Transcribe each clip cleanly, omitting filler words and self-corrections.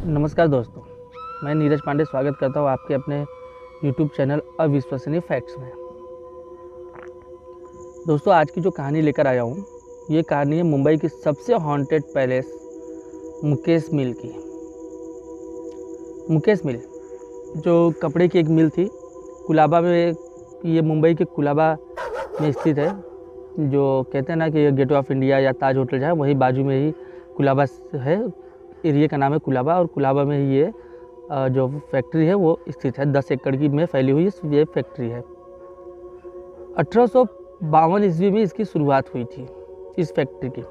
नमस्कार दोस्तों, मैं नीरज पांडे स्वागत करता हूँ आपके अपने YouTube चैनल अविश्वसनीय फैक्ट्स में। दोस्तों, आज की जो कहानी लेकर आया हूँ, ये कहानी है मुंबई की सबसे हॉन्टेड पैलेस मुकेश मिल की। मुकेश मिल जो कपड़े की एक मिल थी, कुलाबा में। ये मुंबई के कुलाबा में स्थित है। जो कहते हैं ना कि गेटवे ऑफ इंडिया या ताज होटल जो है, वही बाजू में ही कुलाबा है। एरिया का नाम है कुलाबा, और कुलाबा में ही ये जो फैक्ट्री है वो स्थित है। 10 एकड़ की में फैली हुई ये फैक्ट्री है। 1852 ईस्वी में इसकी शुरुआत हुई थी, इस फैक्ट्री की।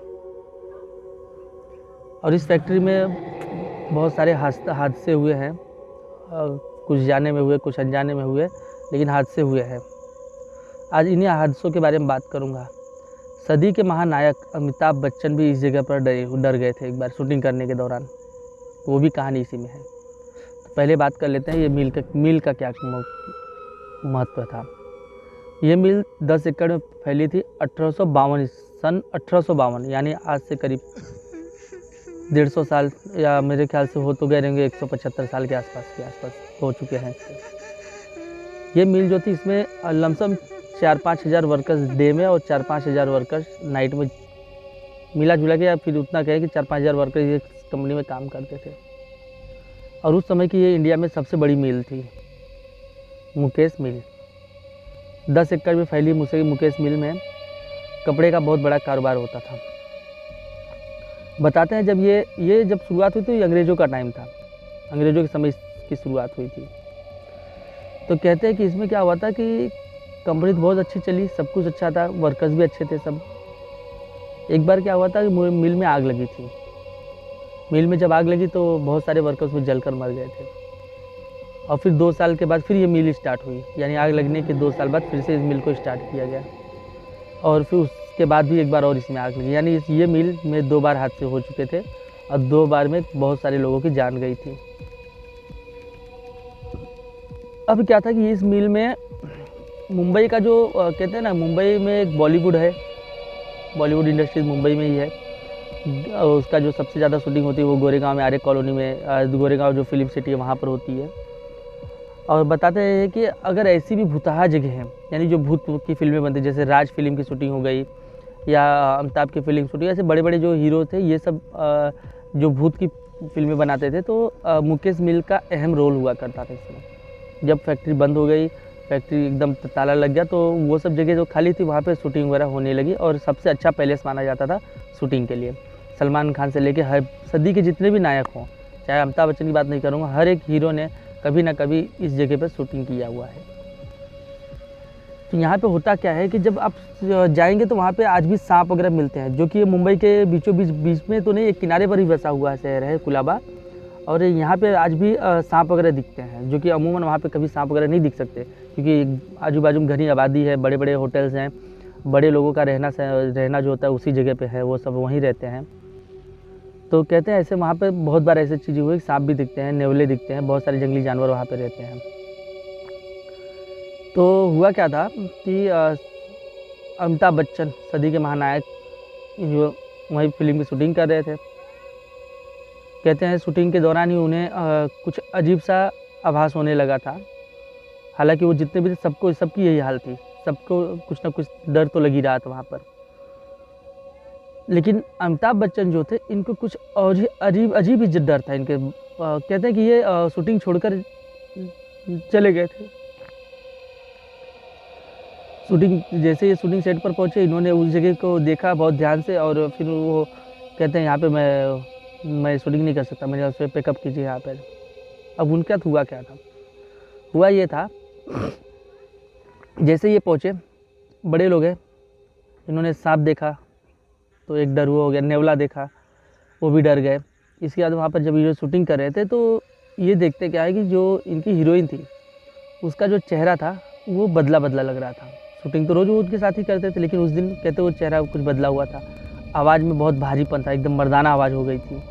और इस फैक्ट्री में बहुत सारे हादसे हुए हैं। कुछ जाने में हुए, कुछ अनजाने में हुए, लेकिन हादसे हुए हैं। आज इन्हीं हादसों के बारे में बात करूँगा। सदी के महानायक अमिताभ बच्चन भी इस जगह पर डर गए थे एक बार शूटिंग करने के दौरान। वो भी कहानी इसी में है। तो पहले बात कर लेते हैं ये मिल का क्या महत्व था। ये मिल 10 एकड़ में फैली थी। 1852 सन 1852, यानी आज से करीब 150 साल, या मेरे ख्याल से हो तो गए रहेंगे 175 साल के आसपास हो चुके हैं इसके। ये मिल जो थी, इसमें लमसम 4-5 हज़ार वर्कर्स डे में और 4-5 हज़ार वर्कर्स नाइट में मिला जुला के, या फिर उतना कहे कि 4-5 हज़ार वर्कर्स ये कंपनी में काम करते थे। और उस समय की ये इंडिया में सबसे बड़ी मिल थी, मुकेश मिल। 10 एकड़ में फैली मुकेश मिल में कपड़े का बहुत बड़ा कारोबार होता था। बताते हैं जब ये जब शुरुआत हुई तो ये अंग्रेज़ों का टाइम था, अंग्रेज़ों के समय इसकी शुरुआत हुई थी। तो कहते हैं कि इसमें क्या हुआ था कि कंपनी तो बहुत अच्छी चली, सब कुछ अच्छा था, वर्कर्स भी अच्छे थे सब। एक बार क्या हुआ था कि मिल में आग लगी थी। मिल में जब आग लगी तो बहुत सारे वर्कर्स में जलकर मर गए थे। और फिर 2 साल के बाद फिर ये मिल स्टार्ट हुई, यानी आग लगने के 2 साल बाद फिर से इस मिल को स्टार्ट किया गया। और फिर उसके बाद भी एक बार और इसमें आग लगी, यानी ये मिल में 2 बार हादसे हो चुके थे, और 2 बार में बहुत सारे लोगों की जान गई थी। अब क्या था कि इस मिल में मुंबई का जो कहते हैं ना, मुंबई में एक बॉलीवुड है, बॉलीवुड इंडस्ट्रीज मुंबई में ही है। उसका जो सबसे ज़्यादा शूटिंग होती है वो गोरेगांव में, आर्य कॉलोनी में, गोरेगांव जो फिल्म सिटी है वहाँ पर होती है। और बताते हैं कि अगर ऐसी भी भूतहा जगह है, यानी जो भूत की फिल्में बनती, जैसे राज फिल्म की शूटिंग हो गई या अमिताभ की फिल्म शूटिंग, ऐसे बड़े बड़े जो हीरो थे ये सब जो भूत की फिल्में बनाते थे, तो मुकेश मिल का अहम रोल हुआ करता था इसमें। जब फैक्ट्री बंद हो गई, फैक्ट्री एकदम ताला लग गया, तो वो सब जगह जो खाली थी वहाँ पे शूटिंग वगैरह होने लगी। और सबसे अच्छा पैलेस माना जाता था शूटिंग के लिए। सलमान खान से लेके हर सदी के जितने भी नायक हों, चाहे अमिताभ बच्चन की बात नहीं करूँगा, हर एक हीरो ने कभी ना कभी इस जगह पर शूटिंग किया हुआ है। तो यहाँ पे होता क्या है कि जब आप जाएंगे तो वहाँ पे आज भी सांप वगैरह मिलते हैं, जो कि मुंबई के बीचों बीच में तो नहीं, एक किनारे पर ही बसा हुआ शहर है कुलाबा। और यहाँ पे आज भी सांप वगैरह दिखते हैं, जो कि अमूमन वहाँ पे कभी सांप वगैरह नहीं दिख सकते, क्योंकि आजू बाजू में घनी आबादी है, बड़े बड़े होटल्स हैं, बड़े लोगों का रहना जो होता है उसी जगह पे है, वो सब वहीं रहते हैं। तो कहते हैं ऐसे वहाँ पे बहुत बार ऐसी चीज़ें हुई, सांप भी दिखते हैं, नेवले दिखते हैं, बहुत सारे जंगली जानवर वहाँ पे रहते हैं। तो हुआ क्या था कि अमिताभ बच्चन, सदी के महानायक, जो वहीं फिल्म की शूटिंग कर रहे थे। कहते हैं शूटिंग के दौरान ही उन्हें कुछ अजीब सा आभास होने लगा था। हालांकि वो जितने भी थे सबकी यही हाल थी, सबको कुछ ना कुछ डर तो लग ही रहा था वहाँ पर। लेकिन अमिताभ बच्चन जो थे, इनको कुछ और ही अजीब ही डर था इनके। कहते हैं कि ये शूटिंग छोड़कर चले गए थे। जैसे ये शूटिंग सेट पर पहुँचे, इन्होंने उस जगह को देखा बहुत ध्यान से, और फिर वो कहते हैं यहाँ पे मैं शूटिंग नहीं कर सकता, मेरे उस पर पिकअप कीजिए यहाँ पर। अब उनका हुआ क्या था, हुआ ये था, जैसे ये पहुँचे, बड़े लोग हैं, इन्होंने सांप देखा तो एक डर वो हो गया, नेवला देखा वो भी डर गए। इसके बाद वहाँ पर जब ये शूटिंग कर रहे थे तो ये देखते क्या है कि जो इनकी हीरोइन थी उसका जो चेहरा था वो बदला लग रहा था। शूटिंग तो रोज़ वो उनके साथ ही करते थे, लेकिन उस दिन कहते वो चेहरा कुछ बदला हुआ था। आवाज़ में बहुत भारीपन था, एकदम मर्दाना आवाज़ हो गई थी।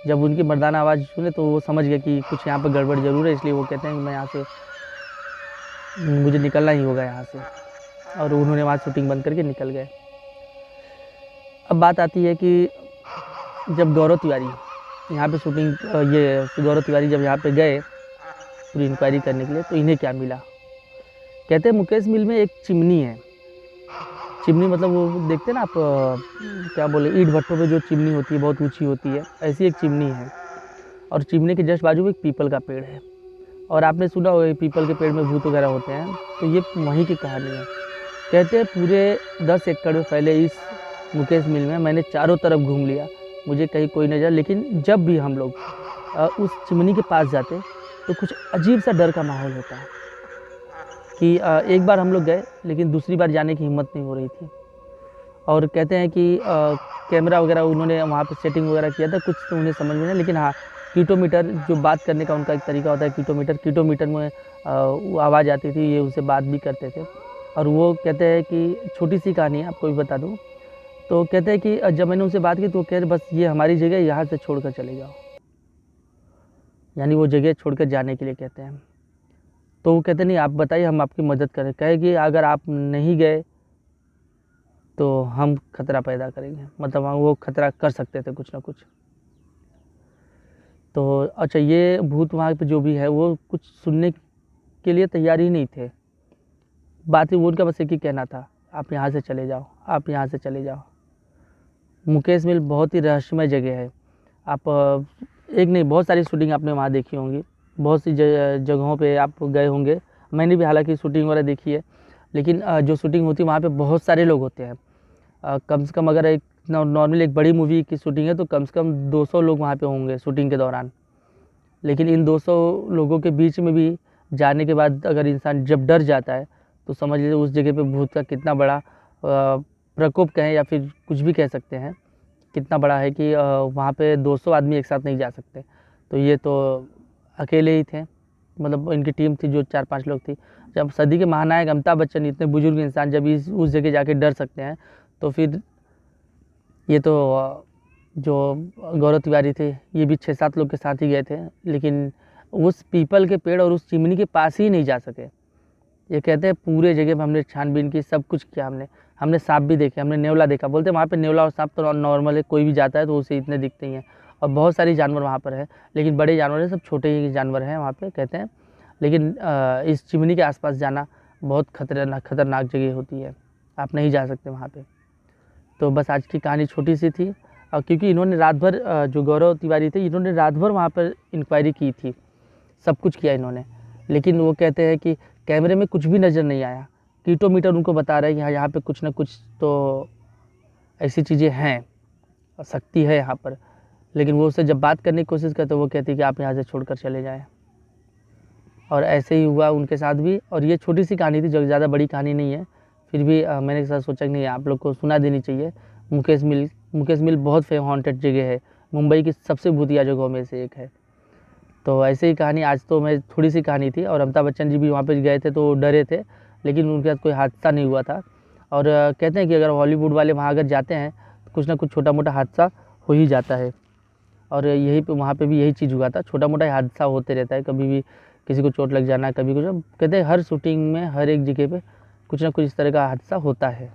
जब उनकी मर्दाना आवाज़ सुने तो वो समझ गए कि कुछ यहाँ पर गड़बड़ ज़रूर है, इसलिए वो कहते हैं कि मैं यहाँ से, मुझे निकलना ही होगा यहाँ से। और उन्होंने वहाँ शूटिंग बंद करके निकल गए। अब बात आती है कि जब गौरव तिवारी यहाँ पे शूटिंग ये गौरव तिवारी जब यहाँ पे गए पूरी इंक्वायरी करने के लिए, तो इन्हें क्या मिला। कहते हैं मुकेश मिल में एक चिमनी है। चिमनी मतलब वो देखते हैं ना आप, क्या बोले, ईंट भट्टों पे जो चिमनी होती है बहुत ऊंची होती है, ऐसी एक चिमनी है। और चिमनी के जस्ट बाजू में एक पीपल का पेड़ है। और आपने सुना होगा पीपल के पेड़ में भूत वगैरह होते हैं, तो ये वहीं की कहानी है। कहते हैं पूरे 10 एकड़ में फैले इस मुकेश मिल में मैंने चारों तरफ घूम लिया, मुझे कहीं कोई नजर, लेकिन जब भी हम लोग उस चिमनी के पास जाते तो कुछ अजीब सा डर का माहौल होता है कि एक बार हम लोग गए लेकिन दूसरी बार जाने की हिम्मत नहीं हो रही थी। और कहते हैं कि कैमरा वगैरह उन्होंने वहाँ पे सेटिंग वगैरह किया था, कुछ तो उन्हें समझ में नहीं, लेकिन हाँ कीटोमीटर जो बात करने का उनका एक तरीका होता है, कीटोमीटर में वो आवाज़ आती थी, ये उनसे बात भी करते थे। और वो कहते हैं कि छोटी सी कहानी है, आपको भी बता दूँ, तो कहते हैं कि जब मैंने उनसे बात की तो वो कह रहे बस ये हमारी जगह, यहाँ से छोड़ कर चले जाओ, यानी वो जगह छोड़कर जाने के लिए कहते हैं। तो वो कहते नहीं आप बताइए हम आपकी मदद करें, कहे कि अगर आप नहीं गए तो हम खतरा पैदा करेंगे, मतलब वो खतरा कर सकते थे कुछ ना कुछ। तो अच्छा ये भूत वहाँ पे जो भी है वो कुछ सुनने के लिए तैयार ही नहीं थे, बात ही वो उनका बस एक ही कहना था, आप यहाँ से चले जाओ, आप यहाँ से चले जाओ। मुकेश मिल बहुत ही रहस्यमय जगह है। आप एक नहीं बहुत सारी शूटिंग आपने वहाँ देखी होंगी, बहुत सी जगहों पे आप गए होंगे, मैंने भी हालांकि शूटिंग वगैरह देखी है, लेकिन जो शूटिंग होती है वहाँ पे बहुत सारे लोग होते हैं। कम से कम अगर एक नॉर्मल एक बड़ी मूवी की शूटिंग है तो कम से कम 200 लोग वहाँ पे होंगे शूटिंग के दौरान। लेकिन इन 200 लोगों के बीच में भी जाने के बाद अगर इंसान जब डर जाता है तो समझ लीजिए उस जगह पे भूत का कितना बड़ा प्रकोप कहें या फिर कुछ भी कह सकते हैं, कितना बड़ा है कि वहाँ पे 200 आदमी एक साथ नहीं जा सकते। तो ये तो अकेले ही थे, मतलब इनकी टीम थी जो 4-5 लोग थी। जब सदी के महानायक अमिताभ बच्चन इतने बुजुर्ग इंसान जब उस जगह जाके डर सकते हैं, तो फिर ये तो जो गौरव तिवारी थे ये भी 6-7 लोग के साथ ही गए थे, लेकिन उस पीपल के पेड़ और उस चिमनी के पास ही नहीं जा सके। ये कहते हैं पूरे जगह में हमने छानबीन की, सब कुछ किया हमने सांप भी देखे, हमने नेवला देखा। बोलते हैं वहाँ पे नेवला और सांप तो नॉर्मल है, कोई भी जाता है तो उसे इतने दिखते ही हैं। और बहुत सारी जानवर वहाँ पर है, लेकिन बड़े जानवर हैं, सब छोटे ही जानवर हैं वहाँ पे कहते हैं। लेकिन इस चिमनी के आसपास जाना बहुत खतरनाक जगह होती है, आप नहीं जा सकते वहाँ पे। तो बस आज की कहानी छोटी सी थी, और क्योंकि इन्होंने रात भर जो गौरव तिवारी थे इन्होंने रात भर वहाँ पर इंक्वायरी की थी, सब कुछ किया इन्होंने, लेकिन वो कहते हैं कि कैमरे में कुछ भी नज़र नहीं आया। कीटोमीटर उनको बता रहा है कि यहाँ पे कुछ ना कुछ तो ऐसी चीज़ें हैं, शक्ति है यहाँ पर, लेकिन वो उससे जब बात करने की कोशिश करते वो कहती है कि आप यहाँ से छोड़कर चले जाएं। और ऐसे ही हुआ उनके साथ भी। और ये छोटी सी कहानी थी, जो ज़्यादा बड़ी कहानी नहीं है, फिर भी मैंने एक साथ सोचा कि नहीं आप लोग को सुना देनी चाहिए। मुकेश मिल बहुत हॉन्टेड जगह है, मुंबई की सबसे भूतिया जगहों में से एक है। तो ऐसे ही कहानी आज तो मैं थोड़ी सी कहानी थी। और अमिताभ बच्चन जी भी वहाँ पे गए थे तो डरे थे, लेकिन उनके साथ कोई हादसा नहीं हुआ था। और कहते हैं कि अगर हॉलीवुड वाले वहाँ अगर जाते हैं तो कुछ ना कुछ छोटा मोटा हादसा हो ही जाता है। और यही पे वहाँ पे भी यही चीज़ हुआ था, छोटा मोटा हादसा होते रहता है, कभी भी किसी को चोट लग जाना, कभी कुछ। कहते हैं हर शूटिंग में हर एक जगह पे कुछ ना कुछ इस तरह का हादसा होता है।